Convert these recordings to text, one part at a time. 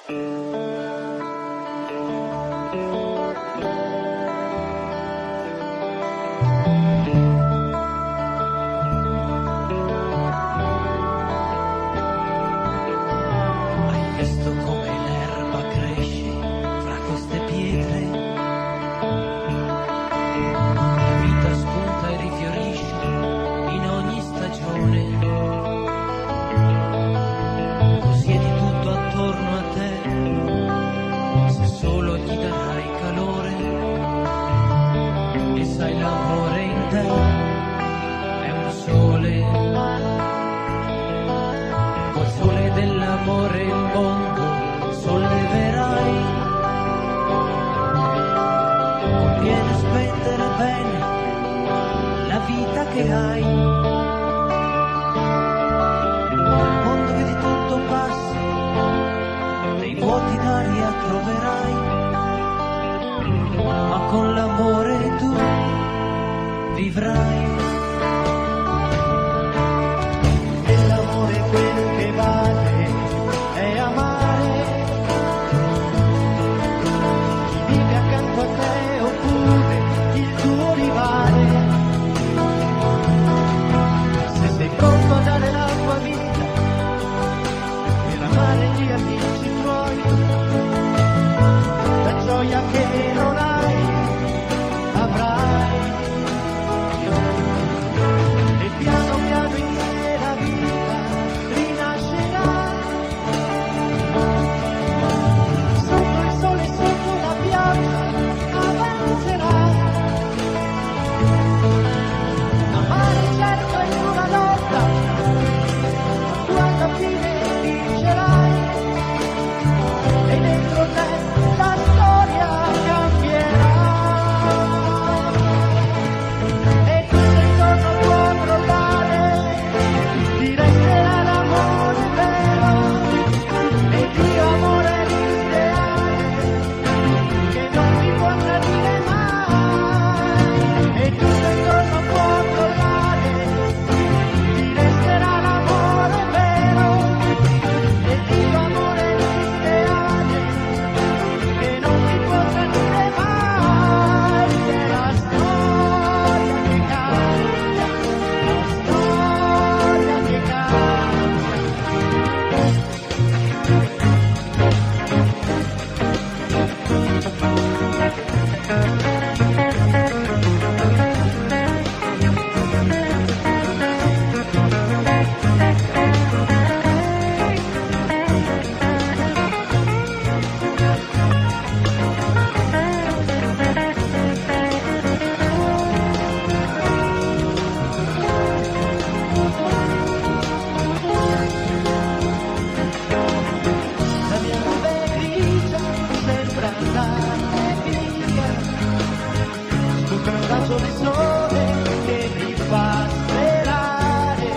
Che hai nel mondo che di tutto passa, dei vuoti d'aria troverai, ma con l'amore tu vivrai. E l'amore quel che vale è amare chi vive accanto a te oppure il tuo rivale. Pronto a dare la tua vita per amare gli amici tuoi, la gioia che non hai avrai, e piano piano in te la vita rinascerà, sotto il sole, sotto la pioggia avanzerai. Amare certo è una lotta, alla fine vincerai e dentro te la storia cambierà e tutto intorno può crollare, ti resterà l'amore vero e Dio amore l'ideale che non ti può tradire mai e tutto intorno può crollare, ti resterà l'amore vero. Dio amore l'ideale che non ti può tradire mai, è la storia che cambia, la storia che cambia. La mia nube grigia sembra andare via, sopra un raggio di sole che mi fa sperare.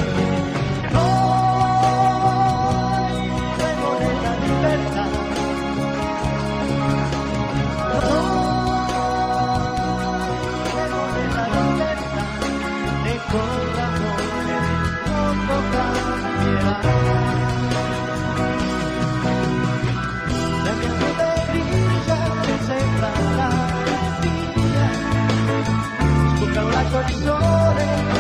Noi vivremo nella libertà, noi vivremo nella libertà e con l'amore tutto cambierà. La mia nube grigia sembra andare via, sopra un raggio di sole